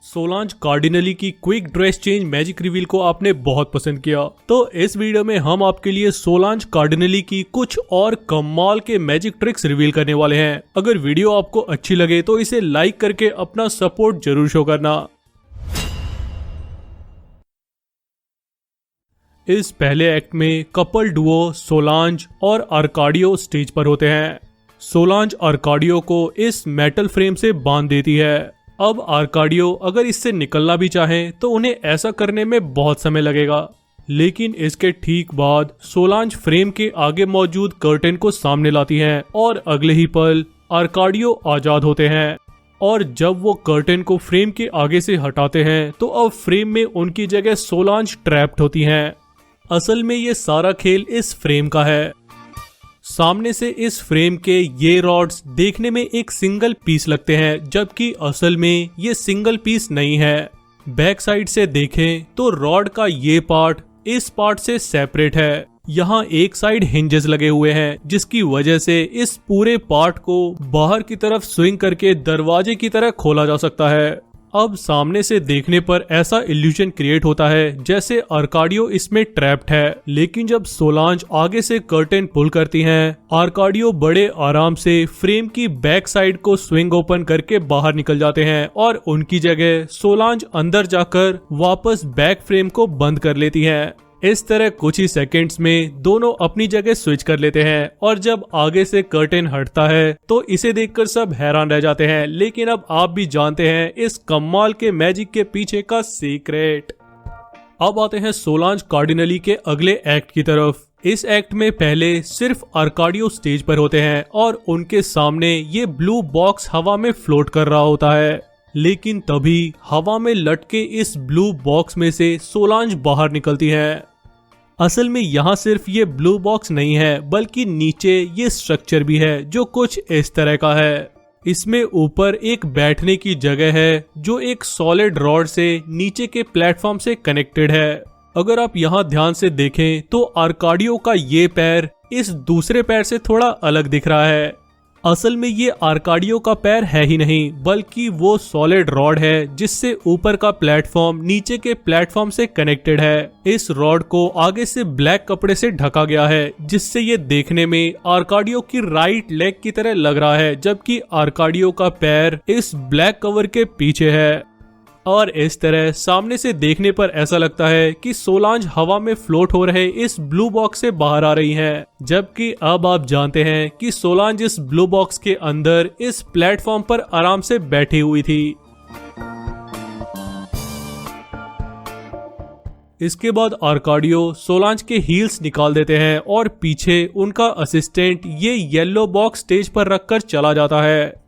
सोलांज cardinally की quick dress change magic reveal को आपने बहुत पसंद किया, तो इस वीडियो में हम आपके लिए सोलांज कार्डिनली की कुछ और कमाल के मैजिक ट्रिक्स रिवील करने वाले हैं। अगर वीडियो आपको अच्छी लगे तो इसे लाइक करके अपना सपोर्ट जरूर शो करना। इस पहले एक्ट में कपल डुओ सोलांज और आर्काडियो स्टेज पर होते हैं। सोलांज आर्काडियो को इस मेटल फ्रेम से बांध देती है। अब आर्काडियो अगर इससे निकलना भी चाहें तो उन्हें ऐसा करने में बहुत समय लगेगा, लेकिन इसके ठीक बाद सोलांज फ्रेम के आगे मौजूद कर्टेन को सामने लाती हैं और अगले ही पल आर्काडियो आजाद होते हैं। और जब वो कर्टेन को फ्रेम के आगे से हटाते हैं तो अब फ्रेम में उनकी जगह सोलांज ट्रैप्ड होती हैं। असल में ये सारा खेल इस फ्रेम का है। सामने से इस फ्रेम के ये रॉड्स देखने में एक सिंगल पीस लगते हैं, जबकि असल में ये सिंगल पीस नहीं है। बैक साइड से देखें तो रॉड का ये पार्ट इस पार्ट से सेपरेट है। यहाँ एक साइड हिंजेस लगे हुए हैं, जिसकी वजह से इस पूरे पार्ट को बाहर की तरफ स्विंग करके दरवाजे की तरह खोला जा सकता है। अब सामने से देखने पर ऐसा इल्यूजन क्रिएट होता है जैसे आर्काडियो इसमें ट्रैप्ड है, लेकिन जब सोलांज आगे से कर्टेन पुल करती हैं, आर्काडियो बड़े आराम से फ्रेम की बैक साइड को स्विंग ओपन करके बाहर निकल जाते हैं और उनकी जगह सोलांज अंदर जाकर वापस बैक फ्रेम को बंद कर लेती हैं। इस तरह कुछ ही सेकंड्स में दोनों अपनी जगह स्विच कर लेते हैं और जब आगे से कर्टेन हटता है तो इसे देखकर सब हैरान रह जाते हैं। लेकिन अब आप भी जानते हैं इस कमाल के मैजिक के पीछे का सीक्रेट। अब आते हैं सोलांज कार्डिनली के अगले एक्ट की तरफ। इस एक्ट में पहले सिर्फ आर्काडियो स्टेज पर होते हैं और उनके सामने ये ब्लू बॉक्स हवा में फ्लोट कर रहा होता है, लेकिन तभी हवा में लटके इस ब्लू बॉक्स में से सोलांज बाहर निकलती है। असल में यहाँ सिर्फ ये ब्लू बॉक्स नहीं है, बल्कि नीचे ये स्ट्रक्चर भी है जो कुछ इस तरह का है। इसमें ऊपर एक बैठने की जगह है जो एक सॉलिड रॉड से नीचे के प्लेटफॉर्म से कनेक्टेड है। अगर आप यहाँ ध्यान से देखें तो आर्काडियो का ये पैर इस दूसरे पैर से थोड़ा अलग दिख रहा है। असल में ये आर्काडियो का पैर है ही नहीं, बल्कि वो सॉलिड रॉड है जिससे ऊपर का प्लेटफॉर्म नीचे के प्लेटफॉर्म से कनेक्टेड है। इस रॉड को आगे से ब्लैक कपड़े से ढका गया है, जिससे ये देखने में आर्काडियो की राइट लेग की तरह लग रहा है, जबकि आर्काडियो का पैर इस ब्लैक कवर के पीछे है। और इस तरह सामने से देखने पर ऐसा लगता है कि सोलांज हवा में फ्लोट हो रहे इस ब्लू बॉक्स से बाहर आ रही हैं, जबकि अब आप जानते हैं कि सोलांज इस ब्लू बॉक्स के अंदर इस प्लेटफॉर्म पर आराम से बैठी हुई थी। इसके बाद आर्काडियो सोलांज के हील्स निकाल देते हैं और पीछे उनका असिस्टेंट ये येलो बॉक्स स्टेज पर रखकर चला जाता है।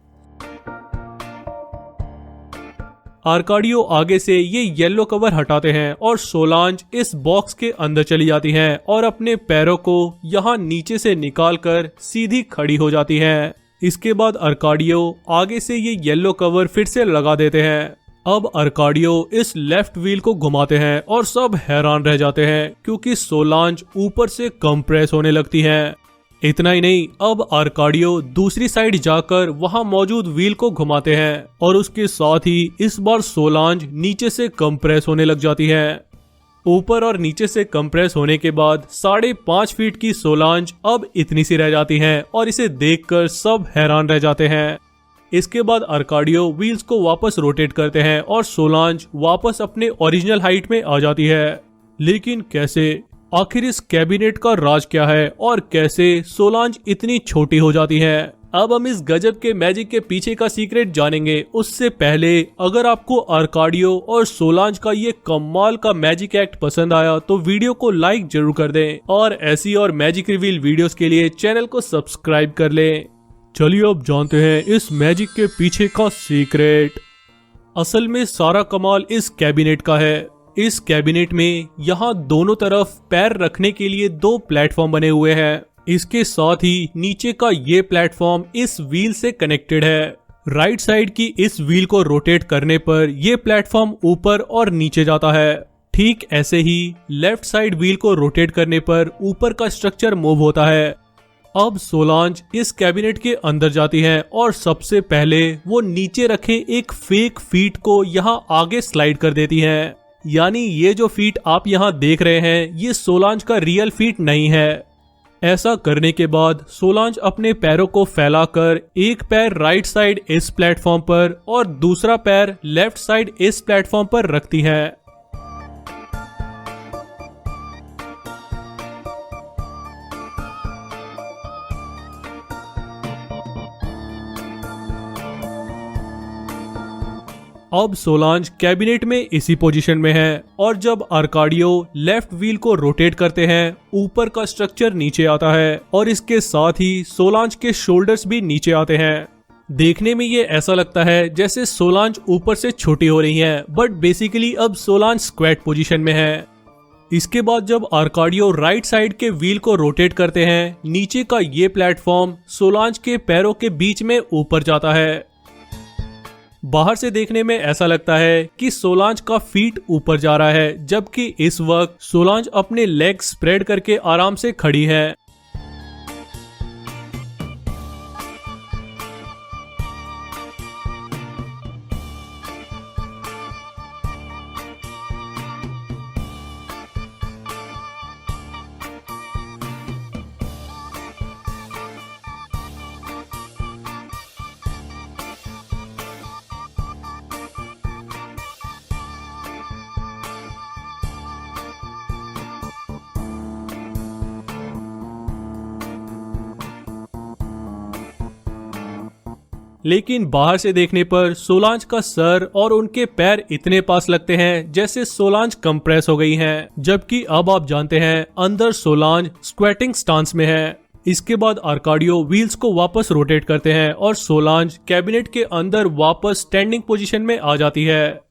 आर्काडियो आगे से ये येलो कवर हटाते हैं और सोलांज इस बॉक्स के अंदर चली जाती हैं और अपने पैरों को यहाँ नीचे से निकालकर सीधी खड़ी हो जाती हैं। इसके बाद आर्काडियो आगे से ये येलो कवर फिर से लगा देते हैं। अब आर्काडियो इस लेफ्ट व्हील को घुमाते हैं और सब हैरान रह जाते हैं क्योंकि सोलांज ऊपर से कंप्रेस होने लगती हैं। इतना ही नहीं, अब आर्काडियो दूसरी साइड जाकर वहां मौजूद व्हील को घुमाते हैं और उसके साथ ही इस बार सोलांज नीचे से कंप्रेस होने लग जाती है। ऊपर और नीचे से कंप्रेस होने के बाद 5.5 फीट की सोलांज अब इतनी सी रह जाती हैं और इसे देखकर सब हैरान रह जाते हैं। इसके बाद आर्काडियो व्हील्स को वापस रोटेट करते हैं और सोलांज वापस अपने ओरिजिनल हाइट में आ जाती है। लेकिन कैसे? आखिर इस कैबिनेट का राज क्या है और कैसे सोलांज इतनी छोटी हो जाती है? अब हम इस गजब के मैजिक के पीछे का सीक्रेट जानेंगे। उससे पहले अगर आपको आर्काडियो और सोलांज का ये कमाल का मैजिक एक्ट पसंद आया तो वीडियो को लाइक जरूर कर दें और ऐसी और मैजिक रिवील वीडियोस के लिए चैनल को सब्सक्राइब कर लें। चलिए अब जानते हैं इस मैजिक के पीछे का सीक्रेट। असल में सारा कमाल इस कैबिनेट का है। इस कैबिनेट में यहाँ दोनों तरफ पैर रखने के लिए 2 प्लेटफॉर्म बने हुए हैं। इसके साथ ही नीचे का ये प्लेटफॉर्म इस व्हील से कनेक्टेड है। राइट साइड की इस व्हील को रोटेट करने पर ये प्लेटफॉर्म ऊपर और नीचे जाता है। ठीक ऐसे ही लेफ्ट साइड व्हील को रोटेट करने पर ऊपर का स्ट्रक्चर मूव होता है। अब सोलांज इस कैबिनेट के अंदर जाती है और सबसे पहले वो नीचे रखे एक फेक फीट को यहाँ आगे स्लाइड कर देती है। यानी ये जो फीट आप यहाँ देख रहे हैं ये सोलांज का रियल फीट नहीं है। ऐसा करने के बाद सोलांज अपने पैरों को फैलाकर एक पैर राइट साइड इस प्लेटफॉर्म पर और दूसरा पैर लेफ्ट साइड इस प्लेटफॉर्म पर रखती है। अब सोलांज कैबिनेट में इसी पोजीशन में है और जब आर्काडियो लेफ्ट व्हील को रोटेट करते हैं ऊपर का स्ट्रक्चर नीचे आता है और इसके साथ ही सोलांज के शोल्डर्स भी नीचे आते हैं। देखने में ये ऐसा लगता है जैसे सोलांज ऊपर से छोटी हो रही है, बट बेसिकली अब सोलांज स्क्वैट पोजीशन में है। इसके बाद जब आर्काडियो राइट साइड के व्हील को रोटेट करते हैं नीचे का ये प्लेटफॉर्म सोलांज के पैरों के बीच में ऊपर जाता है। बाहर से देखने में ऐसा लगता है कि सोलांज का फीट ऊपर जा रहा है, जबकि इस वक्त सोलांज अपने लेग स्प्रेड करके आराम से खड़ी है। लेकिन बाहर से देखने पर सोलांज का सर और उनके पैर इतने पास लगते हैं जैसे सोलांज कंप्रेस हो गई हैं, जबकि अब आप जानते हैं अंदर सोलांज स्क्वैटिंग स्टांस में है। इसके बाद आर्काडियो व्हील्स को वापस रोटेट करते हैं और सोलांज कैबिनेट के अंदर वापस स्टैंडिंग पोजीशन में आ जाती है।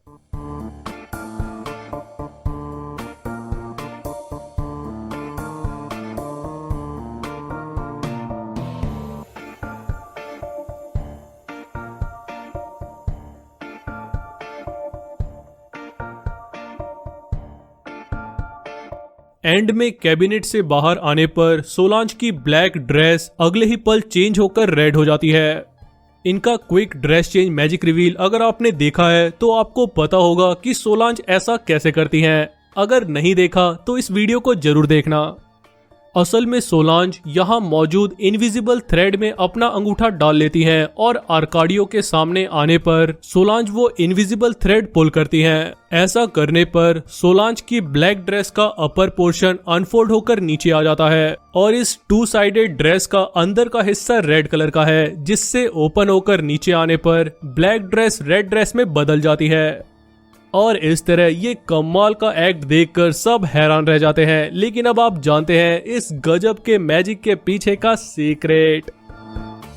एंड में कैबिनेट से बाहर आने पर सोलांज की ब्लैक ड्रेस अगले ही पल चेंज होकर रेड हो जाती है। इनका quick dress change magic reveal अगर आपने देखा है तो आपको पता होगा कि सोलांज ऐसा कैसे करती हैं। अगर नहीं देखा तो इस वीडियो को जरूर देखना। असल में सोलांज यहाँ मौजूद इनविजिबल थ्रेड में अपना अंगूठा डाल लेती है और आर्काडियो के सामने आने पर सोलांज वो इनविजिबल थ्रेड पुल करती हैं। ऐसा करने पर सोलांज की ब्लैक ड्रेस का अपर पोर्शन अनफोल्ड होकर नीचे आ जाता है और इस टू साइडेड ड्रेस का अंदर का हिस्सा रेड कलर का है, जिससे ओपन होकर नीचे आने पर ब्लैक ड्रेस रेड ड्रेस में बदल जाती है। और इस तरह ये कमाल का एक्ट देखकर सब हैरान रह जाते हैं। लेकिन अब आप जानते हैं इस गजब के मैजिक के पीछे का सीक्रेट।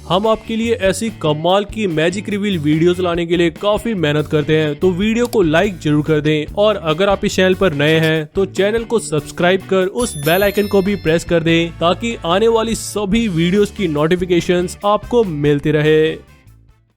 हम आपके लिए ऐसी कमाल की मैजिक रिवील वीडियोस लाने के लिए काफी मेहनत करते हैं, तो वीडियो को लाइक जरूर कर दें और अगर आप इस चैनल पर नए हैं तो चैनल को सब्सक्राइब कर उस बेल आइकन को भी प्रेस कर दें ताकि आने वाली सभी वीडियोस की नोटिफिकेशंस आपको मिलती रहे।